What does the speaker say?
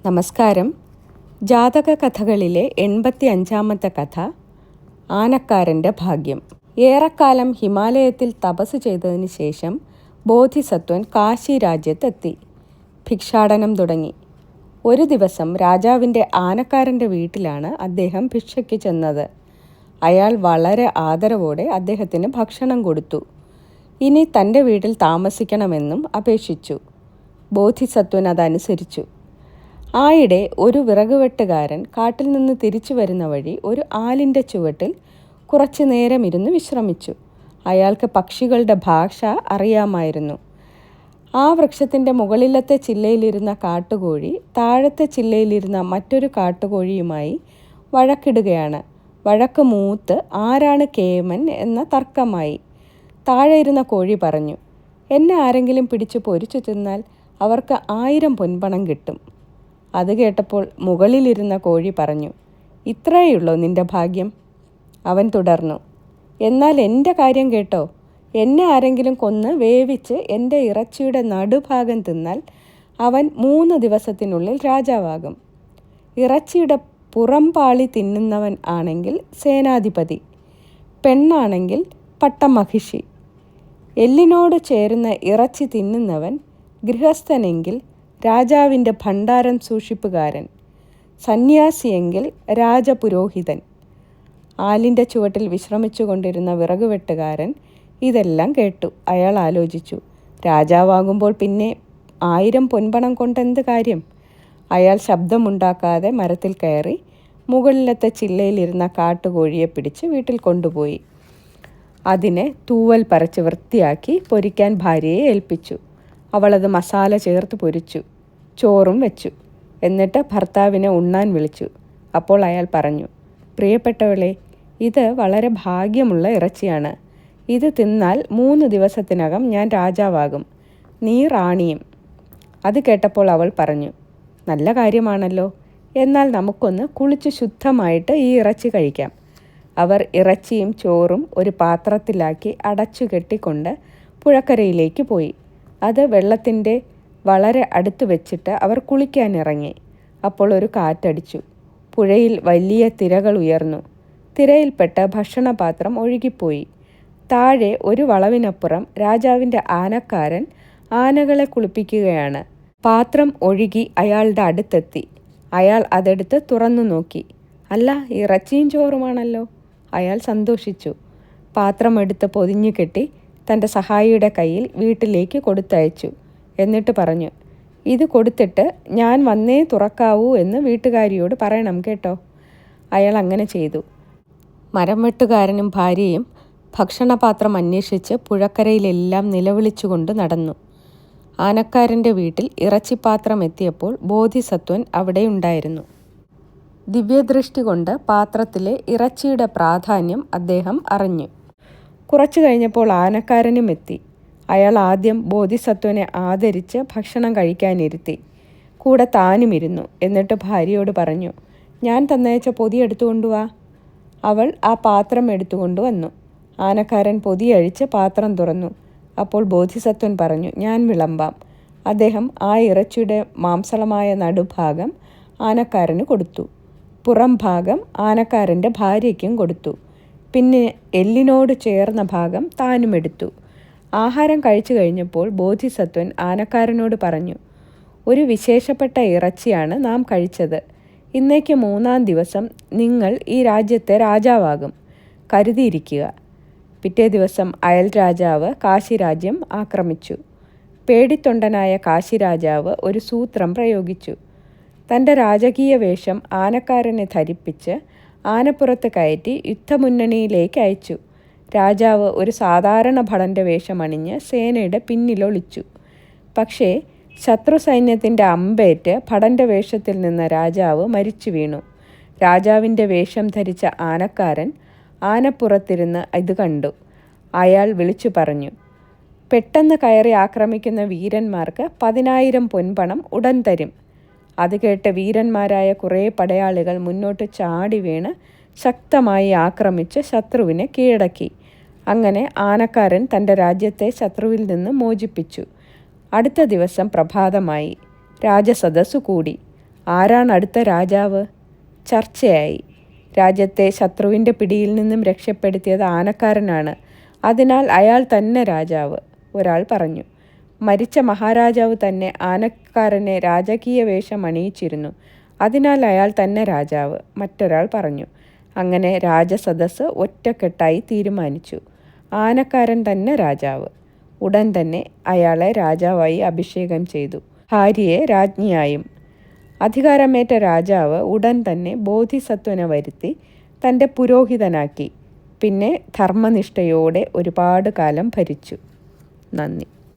നമസ്കാരം. ജാതക കഥകളിലെ 85-ാമത്തെ കഥ ആനക്കാരൻ്റെ ഭാഗ്യം. ഏറെക്കാലം ഹിമാലയത്തിൽ തപസ് ചെയ്തതിന് ശേഷം ബോധിസത്വൻ കാശി രാജ്യത്തെത്തി. ഭിക്ഷാടനം തുടങ്ങി. ഒരു ദിവസം രാജാവിൻ്റെ ആനക്കാരൻ്റെ വീട്ടിലാണ് അദ്ദേഹം ഭിക്ഷയ്ക്ക് ചെന്നത്. അയാൾ വളരെ ആദരവോടെ അദ്ദേഹത്തിന് ഭക്ഷണം കൊടുത്തു. ഇനി തൻ്റെ വീട്ടിൽ താമസിക്കണമെന്നും അപേക്ഷിച്ചു. ബോധിസത്വൻ അതനുസരിച്ചു. ആയിടെ ഒരു വിറകുവെട്ടുകാരൻ കാട്ടിൽ നിന്ന് തിരിച്ചു വരുന്ന വഴി ഒരു ആലിൻ്റെ ചുവട്ടിൽ കുറച്ചു നേരം ഇരുന്ന് വിശ്രമിച്ചു. അയാൾക്ക് പക്ഷികളുടെ ഭാഷ അറിയാമായിരുന്നു. ആ വൃക്ഷത്തിൻ്റെ മുകളിലത്തെ ചില്ലയിലിരുന്ന കാട്ടുകോഴി താഴത്തെ ചില്ലയിലിരുന്ന മറ്റൊരു കാട്ടുകോഴിയുമായി വഴക്കിടുകയാണ്. വഴക്ക് മൂത്ത് ആരാണ് കേമൻ എന്ന തർക്കമായി. താഴെ ഇരുന്ന കോഴി പറഞ്ഞു, എന്നെ ആരെങ്കിലും പിടിച്ച് പൊരിച്ചു തിന്നാൽ അവർക്ക് 1000 പൊൻപണം കിട്ടും. അത് കേട്ടപ്പോൾ മുകളിലിരുന്ന കോഴി പറഞ്ഞു, ഇത്രയുള്ളോ നിന്റെ ഭാഗ്യം? അവൻ തുടർന്നു, എന്നാൽ എൻ്റെ കാര്യം കേട്ടോ. എന്നെ ആരെങ്കിലും കൊന്ന് വേവിച്ച് എൻ്റെ ഇറച്ചിയുടെ നടുഭാഗം തിന്നാൽ അവൻ 3 ദിവസത്തിനുള്ളിൽ രാജാവാകും. ഇറച്ചിയുടെ പുറംപാളി തിന്നുന്നവൻ ആണെങ്കിൽ സേനാധിപതി, പെണ്ണാണെങ്കിൽ പട്ടമഹിഷി, എല്ലിനോട് ചേരുന്ന ഇറച്ചി തിന്നുന്നവൻ ഗൃഹസ്ഥനെങ്കിൽ രാജാവിൻ്റെ ഭണ്ഡാരം സൂക്ഷിപ്പുകാരൻ, സന്യാസിയെങ്കിൽ രാജപുരോഹിതൻ. ആലിൻ്റെ ചുവട്ടിൽ വിശ്രമിച്ചു കൊണ്ടിരുന്ന വിറകുവെട്ടുകാരൻ ഇതെല്ലാം കേട്ടു. അയാൾ ആലോചിച്ചു, രാജാവാകുമ്പോൾ പിന്നെ 1000 പൊൻപണം കൊണ്ടെന്ത് കാര്യം? അയാൾ ശബ്ദമുണ്ടാക്കാതെ മരത്തിൽ കയറി മുകളിലത്തെ ചില്ലയിലിരുന്ന കാട്ടുകോഴിയെ പിടിച്ച് വീട്ടിൽ കൊണ്ടുപോയി. അതിനെ തൂവൽ പറിച്ച് വൃത്തിയാക്കി പൊരിക്കാൻ ഭാര്യയെ ഏൽപ്പിച്ചു. അവളത് മസാല ചേർത്ത് പൊരിച്ചു, ചോറും വെച്ചു. എന്നിട്ട് ഭർത്താവിനെ ഉണ്ണാൻ വിളിച്ചു. അപ്പോൾ അയാൾ പറഞ്ഞു, പ്രിയപ്പെട്ടവളെ, ഇത് വളരെ ഭാഗ്യമുള്ള ഇറച്ചിയാണ്. ഇത് തിന്നാൽ 3 ദിവസത്തിനകം ഞാൻ രാജാവാകും, നീ റാണിയും. അത് കേട്ടപ്പോൾ അവൾ പറഞ്ഞു, നല്ല കാര്യമാണല്ലോ. എന്നാൽ നമുക്കൊന്ന് കുളിച്ച് ശുദ്ധമായിട്ട് ഈ ഇറച്ചി കഴിക്കാം. അവർ ഇറച്ചിയും ചോറും ഒരു പാത്രത്തിലാക്കി അടച്ചു കെട്ടിക്കൊണ്ട് പുഴക്കരയിലേക്ക് പോയി. അത് വെള്ളത്തിൻ്റെ വളരെ അടുത്ത് വെച്ചിട്ട് അവർ കുളിക്കാനിറങ്ങി. അപ്പോൾ ഒരു കാറ്റടിച്ചു. പുഴയിൽ വലിയ തിരകൾ ഉയർന്നു. തിരയിൽപ്പെട്ട് ഭക്ഷണപാത്രം ഒഴുകിപ്പോയി. താഴെ ഒരു വളവിനപ്പുറം രാജാവിൻ്റെ ആനക്കാരൻ ആനകളെ കുളിപ്പിക്കുകയാണ്. പാത്രം ഒഴുകി അയാളുടെ അടുത്തെത്തി. അയാൾ അതെടുത്ത് തുറന്നു നോക്കി. അല്ല, ഇറച്ചിയും ചോറുമാണല്ലോ. അയാൾ സന്തോഷിച്ചു. പാത്രം എടുത്ത് പൊതിഞ്ഞു കെട്ടി തൻ്റെ സഹായിയുടെ കയ്യിൽ വീട്ടിലേക്ക് കൊടുത്തയച്ചു. എന്നിട്ട് പറഞ്ഞു, ഇത് കൊടുത്തിട്ട് ഞാൻ വന്നേ തുറക്കാവൂ എന്ന് വീട്ടുകാരിയോട് പറയണം കേട്ടോ. അയാൾ അങ്ങനെ ചെയ്തു. മരം വെട്ടുകാരനും ഭാര്യയും ഭക്ഷണപാത്രം അന്വേഷിച്ച് പുഴക്കരയിലെല്ലാം നിലവിളിച്ചുകൊണ്ട് നടന്നു. ആനക്കാരൻ്റെ വീട്ടിൽ ഇറച്ചിപ്പാത്രം എത്തിയപ്പോൾ ബോധിസത്വൻ അവിടെ ഉണ്ടായിരുന്നു. ദിവ്യദൃഷ്ടി കൊണ്ട് പാത്രത്തിലെ ഇറച്ചിയുടെ പ്രാധാന്യം അദ്ദേഹം അറിഞ്ഞു. കുറച്ചു കഴിഞ്ഞപ്പോൾ ആനക്കാരനും എത്തി. അയാൾ ആദ്യം ബോധിസത്വനെ ആദരിച്ച് ഭക്ഷണം കഴിക്കാനിരുത്തി. കൂടെ താനും ഇരുന്നു. എന്നിട്ട് ഭാര്യയോട് പറഞ്ഞു, ഞാൻ തന്നയച്ച പൊതി എടുത്തുകൊണ്ടുവാ. അവൾ ആ പാത്രം എടുത്തുകൊണ്ടുവന്നു. ആനക്കാരൻ പൊതി അഴിച്ച് പാത്രം തുറന്നു. അപ്പോൾ ബോധിസത്വൻ പറഞ്ഞു, ഞാൻ വിളമ്പാം. അദ്ദേഹം ആ ഇറച്ചിയുടെ മാംസളമായ നടുഭാഗം ആനക്കാരന് കൊടുത്തു. പുറം ഭാഗം ആനക്കാരൻ്റെ ഭാര്യയ്ക്കും കൊടുത്തു. പിന്നെ എല്ലിനോട് ചേർന്ന ഭാഗം താനും എടുത്തു. ആഹാരം കഴിച്ചു കഴിഞ്ഞപ്പോൾ ബോധിസത്വൻ ആനക്കാരനോട് പറഞ്ഞു, ഒരു വിശേഷപ്പെട്ട ഇറച്ചിയാണ് നാം കഴിച്ചത്. ഇന്നേക്ക് 3-ാം ദിവസം നിങ്ങൾ ഈ രാജ്യത്തെ രാജാവാകും, കരുതിയിരിക്കുക. പിറ്റേ ദിവസം അയൽ രാജാവ് കാശിരാജ്യം ആക്രമിച്ചു. പേടിത്തൊണ്ടനായ കാശിരാജാവ് ഒരു സൂത്രം പ്രയോഗിച്ചു. തൻ്റെ രാജകീയ വേഷം ആനക്കാരനെ ധരിപ്പിച്ച് ആനപ്പുറത്ത് കയറ്റി യുദ്ധമുന്നണിയിലേക്ക് അയച്ചു. രാജാവ് ഒരു സാധാരണ ഭടൻ്റെ വേഷമണിഞ്ഞ് സേനയുടെ പിന്നിലൊളിച്ചു. പക്ഷേ ശത്രു സൈന്യത്തിൻ്റെ അമ്പേറ്റ് ഭടൻ്റെ വേഷത്തിൽ നിന്ന രാജാവ് മരിച്ചു വീണു. രാജാവിൻ്റെ വേഷം ധരിച്ച ആനക്കാരൻ ആനപ്പുറത്തിരുന്ന് ഇത് കണ്ടു. അയാൾ വിളിച്ചു പറഞ്ഞു, പെട്ടെന്ന് കയറി ആക്രമിക്കുന്ന വീരന്മാർക്ക് 10,000 പൊൻപണം ഉടൻ തരും. അത് കേട്ട് വീരന്മാരായ കുറേ പടയാളികൾ മുന്നോട്ട് ചാടി വീണ് ശക്തമായി ആക്രമിച്ച് ശത്രുവിനെ കീഴടക്കി. അങ്ങനെ ആനക്കാരൻ തൻ്റെ രാജ്യത്തെ ശത്രുവിൽ നിന്ന് മോചിപ്പിച്ചു. അടുത്ത ദിവസം പ്രഭാതമായി. രാജസദസ്സു കൂടി. ആരാണ് അടുത്ത രാജാവ്? ചർച്ചയായി. രാജ്യത്തെ ശത്രുവിൻ്റെ പിടിയിൽ നിന്നും രക്ഷപ്പെടുത്തിയത് ആനക്കാരനാണ്. അതിനാൽ അയാൾ തന്നെ രാജാവ്, ഒരാൾ പറഞ്ഞു. മരിച്ച മഹാരാജാവ് തന്നെ ആനക്കാരനെ രാജകീയ വേഷം അണിയിച്ചിരുന്നു. അതിനാൽ അയാൾ തന്നെ രാജാവ്, മറ്റൊരാൾ പറഞ്ഞു. അങ്ങനെ രാജസദസ്സ് ഒറ്റക്കെട്ടായി തീരുമാനിച്ചു, ആനക്കാരൻ തന്നെ രാജാവ്. ഉടൻ തന്നെ അയാളെ രാജാവായി അഭിഷേകം ചെയ്തു, ഭാര്യയെ രാജ്ഞിയായും. അധികാരമേറ്റ രാജാവ് ഉടൻ തന്നെ ബോധിസത്വനെ വരുത്തി തൻ്റെ പുരോഹിതനാക്കി. പിന്നെ ധർമ്മനിഷ്ഠയോടെ ഒരുപാട് കാലം ഭരിച്ചു. നന്ദി.